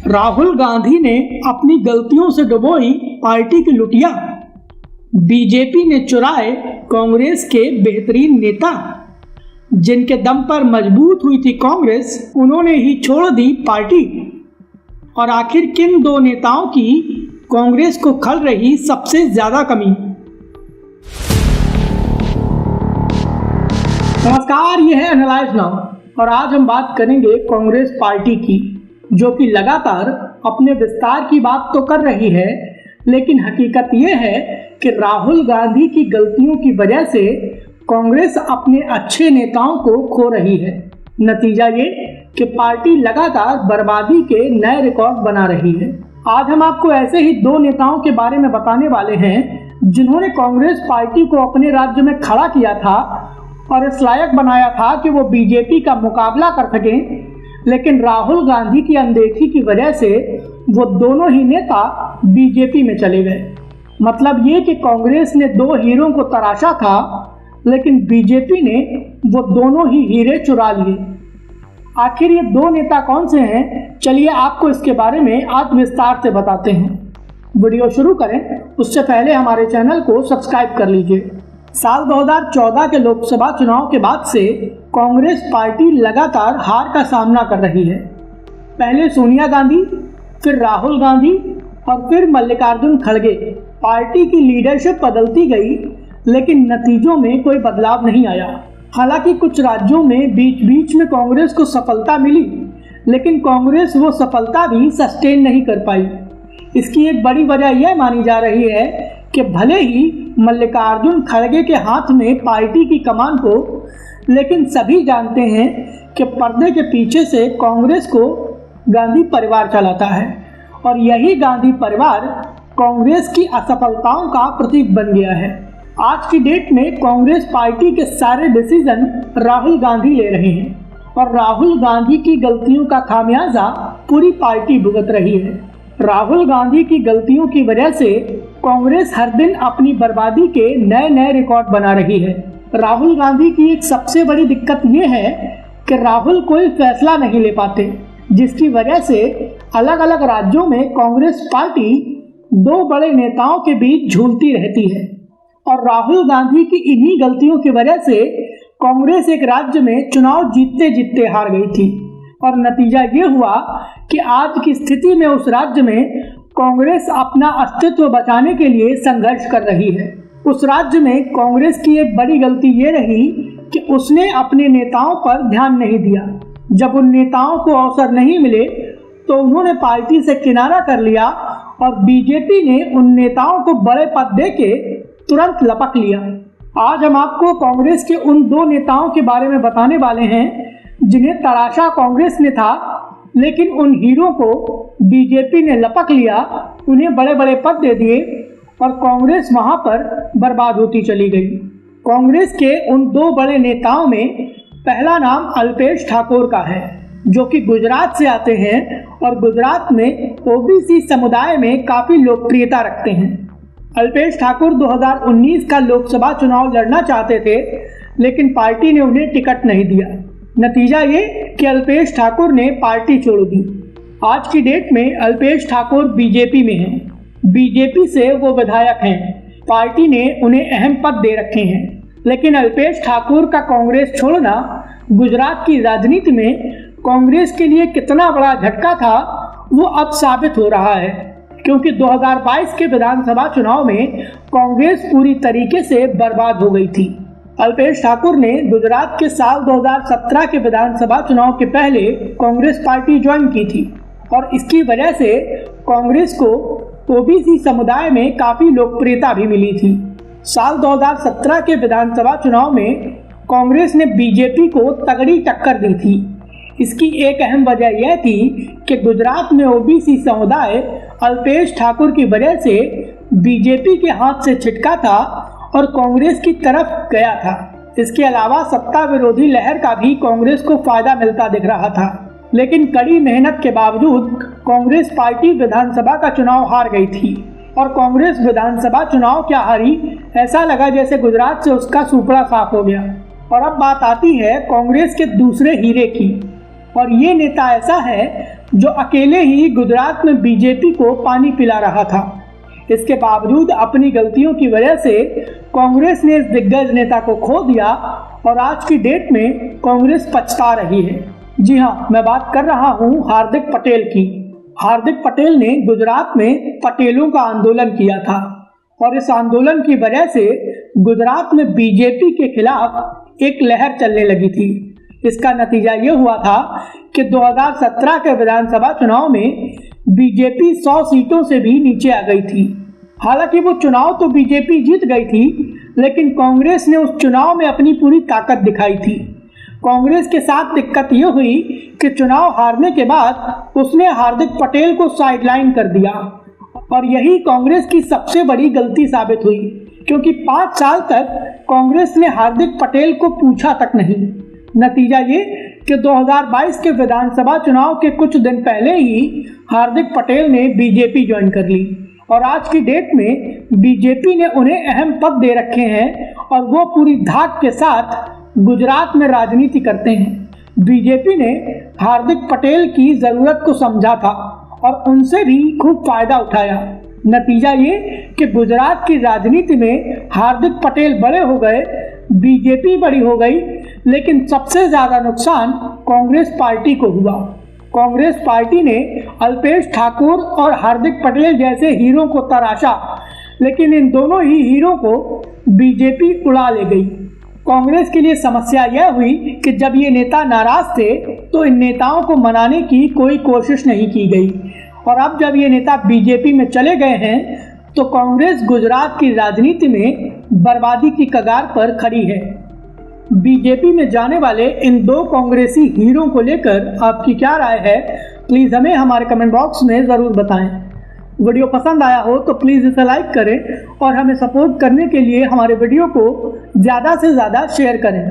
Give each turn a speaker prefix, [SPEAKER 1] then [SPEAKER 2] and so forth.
[SPEAKER 1] राहुल गांधी ने अपनी गलतियों से डुबोई पार्टी की लुटिया। बीजेपी ने चुराए कांग्रेस के बेहतरीन नेता। जिनके दम पर मजबूत हुई थी कांग्रेस, उन्होंने ही छोड़ दी पार्टी। और आखिर किन दो नेताओं की कांग्रेस को खल रही सबसे ज्यादा कमी। नमस्कार, यह है एनालाइज नाउ और आज हम बात करेंगे कांग्रेस पार्टी की, जो कि लगातार अपने विस्तार की बात तो कर रही है, लेकिन हकीकत यह है कि राहुल गांधी की गलतियों की वजह से कांग्रेस अपने अच्छे नेताओं को खो रही है। नतीजा ये कि पार्टी लगातार बर्बादी के नए रिकॉर्ड बना रही है। आज हम आपको ऐसे ही दो नेताओं के बारे में बताने वाले हैं, जिन्होंने कांग्रेस पार्टी को अपने राज्य में खड़ा किया था और इस लायक बनाया था कि वो बीजेपी का मुकाबला कर सकें, लेकिन राहुल गांधी की अनदेखी की वजह से वो दोनों ही नेता बीजेपी में चले गए। मतलब ये कि कांग्रेस ने दो हीरों को तराशा था, लेकिन बीजेपी ने वो दोनों ही हीरे चुरा लिए। आखिर ये दो नेता कौन से हैं, चलिए आपको इसके बारे में आज विस्तार से बताते हैं। वीडियो शुरू करें उससे पहले हमारे चैनल को सब्सक्राइब कर लीजिए। साल 2014 के लोकसभा चुनाव के बाद से कांग्रेस पार्टी लगातार हार का सामना कर रही है। पहले सोनिया गांधी, फिर राहुल गांधी और फिर मल्लिकार्जुन खड़गे। पार्टी की लीडरशिप बदलती गई, लेकिन नतीजों में कोई बदलाव नहीं आया। हालांकि कुछ राज्यों में बीच बीच में कांग्रेस को सफलता मिली, लेकिन कांग्रेस वो सफलता भी सस्टेन नहीं कर पाई। इसकी एक बड़ी वजह यह मानी जा रही है कि भले ही मल्लिकार्जुन खड़गे के हाथ में पार्टी की कमान हो, लेकिन सभी जानते हैं कि पर्दे के पीछे से कांग्रेस को गांधी परिवार चलाता है और यही गांधी परिवार कांग्रेस की असफलताओं का प्रतीक बन गया है। आज की डेट में कांग्रेस पार्टी के सारे डिसीजन राहुल गांधी ले रहे हैं और राहुल गांधी की गलतियों का खामियाजा पूरी पार्टी भुगत रही है। राहुल गांधी की गलतियों की वजह से कांग्रेस हर दिन अपनी बर्बादी के नए नए रिकॉर्ड बना रही है। राहुल गांधी की एक सबसे बड़ी दिक्कत ये है कि राहुल कोई फैसला नहीं ले पाते, जिसकी वजह से अलग अलग राज्यों में कांग्रेस पार्टी दो बड़े नेताओं के बीच झूलती रहती है। और राहुल गांधी की इन्हीं गलतियों की वजह से कांग्रेस एक राज्य में चुनाव जीतते जीतते हार गई थी और नतीजा ये हुआ कि आज की स्थिति में उस राज्य में कांग्रेस अपना अस्तित्व बचाने के लिए संघर्ष कर रही है। उस राज्य में कांग्रेस की एक बड़ी गलती ये रही कि उसने अपने नेताओं पर ध्यान नहीं दिया। जब उन नेताओं को अवसर नहीं मिले तो उन्होंने पार्टी से किनारा कर लिया और बीजेपी ने उन नेताओं को बड़े पद देके तुरंत लपक लिया। आज हम आपको कांग्रेस के उन दो नेताओं के बारे में बताने वाले हैं जिन्हें तराशा कांग्रेस ने था, लेकिन उन हीरो को बीजेपी ने लपक लिया, उन्हें बड़े बड़े पद दे दिए और कांग्रेस वहां पर बर्बाद होती चली गई। कांग्रेस के उन दो बड़े नेताओं में पहला नाम अल्पेश ठाकोर का है, जो कि गुजरात से आते हैं और गुजरात में ओबीसी समुदाय में काफी लोकप्रियता रखते हैं। अल्पेश ठाकुर 2019 का लोकसभा चुनाव लड़ना चाहते थे, लेकिन पार्टी ने उन्हें टिकट नहीं दिया। नतीजा ये कि अल्पेश ठाकुर ने पार्टी छोड़ दी। आज की डेट में अल्पेश ठाकुर बीजेपी में हैं। बीजेपी से वो विधायक हैं। पार्टी ने उन्हें अहम पद दे रखे हैं, लेकिन अल्पेश ठाकुर का कांग्रेस छोड़ना गुजरात की राजनीति में कांग्रेस के लिए कितना बड़ा झटका था, वो अब साबित हो रहा है, क्योंकि 2022 के विधानसभा चुनाव में कांग्रेस पूरी तरीके से बर्बाद हो गई थी। अल्पेश ठाकुर ने गुजरात के साल 2017 के विधानसभा चुनाव के पहले कांग्रेस पार्टी ज्वाइन की थी और इसकी वजह से कांग्रेस को ओबीसी समुदाय में काफी लोकप्रियता भी मिली थी। साल 2017 के विधानसभा चुनाव में कांग्रेस ने बीजेपी को तगड़ी टक्कर दी थी। इसकी एक अहम वजह यह थी कि गुजरात में ओबीसी समुदाय अल्पेश ठाकुर की वजह से बीजेपी के हाथ से छिटका था और कांग्रेस की तरफ गया था। इसके अलावा सत्ता विरोधी लहर का भी कांग्रेस को फायदा मिलता दिख रहा था, लेकिन कड़ी मेहनत के बावजूद कांग्रेस पार्टी विधानसभा का चुनाव हार गई थी और कांग्रेस विधानसभा चुनाव क्या हारी, ऐसा लगा जैसे गुजरात से उसका सुपड़ा साफ हो गया। और अब बात आती है कांग्रेस के दूसरे हीरे की, और ये नेता ऐसा है जो अकेले ही गुजरात में बीजेपी को पानी पिला रहा था। इसके बावजूद अपनी गलतियों की वजह से कांग्रेस ने इस दिग्गज नेता को खो दिया और आज की डेट में कांग्रेस पछता रही है। जी हाँ, मैं बात कर रहा हूँ हार्दिक पटेल की। हार्दिक पटेल ने गुजरात में पटेलों का आंदोलन किया था और इस आंदोलन की वजह से गुजरात में बीजेपी के खिलाफ एक लहर चलने लगी थी। इसका नतीजा ये हुआ था कि 2017 के विधानसभा चुनाव में बीजेपी 100 सीटों से भी नीचे आ गई थी। हालांकि वो चुनाव तो बीजेपी जीत गई थी, लेकिन कांग्रेस ने उस चुनाव में अपनी पूरी ताकत दिखाई थी। कांग्रेस के साथ दिक्कत ये हुई कि चुनाव हारने के बाद उसने हार्दिक पटेल को साइडलाइन कर दिया और यही कांग्रेस की सबसे बड़ी गलती साबित हुई, क्योंकि 5 साल तक कांग्रेस ने हार्दिक पटेल को पूछा तक नहीं। नतीजा ये कि 2022 के विधानसभा चुनाव के कुछ दिन पहले ही हार्दिक पटेल ने बीजेपी ज्वाइन कर ली और आज की डेट में बीजेपी ने उन्हें अहम पद दे रखे हैं और वो पूरी धाक के साथ गुजरात में राजनीति करते हैं। बीजेपी ने हार्दिक पटेल की जरूरत को समझा था और उनसे भी खूब फायदा उठाया। नतीजा ये कि गुजरात की राजनीति में हार्दिक पटेल बड़े हो गए, बीजेपी बड़ी हो गई, लेकिन सबसे ज्यादा नुकसान कांग्रेस पार्टी को हुआ। कांग्रेस पार्टी ने अल्पेश ठाकुर और हार्दिक पटेल जैसे हीरो को तराशा, लेकिन इन दोनों ही हीरो को बीजेपी उड़ा ले गई। कांग्रेस के लिए समस्या यह हुई कि जब ये नेता नाराज थे तो इन नेताओं को मनाने की कोई कोशिश नहीं की गई और अब जब ये नेता बीजेपी में चले गए हैं तो कांग्रेस गुजरात की राजनीति में बर्बादी की कगार पर खड़ी है। बीजेपी में जाने वाले इन 2 कांग्रेसी हीरो को लेकर आपकी क्या राय है, प्लीज़ हमें हमारे कमेंट बॉक्स में ज़रूर बताएं। वीडियो पसंद आया हो तो प्लीज़ इसे लाइक करें और हमें सपोर्ट करने के लिए हमारे वीडियो को ज़्यादा से ज़्यादा शेयर करें।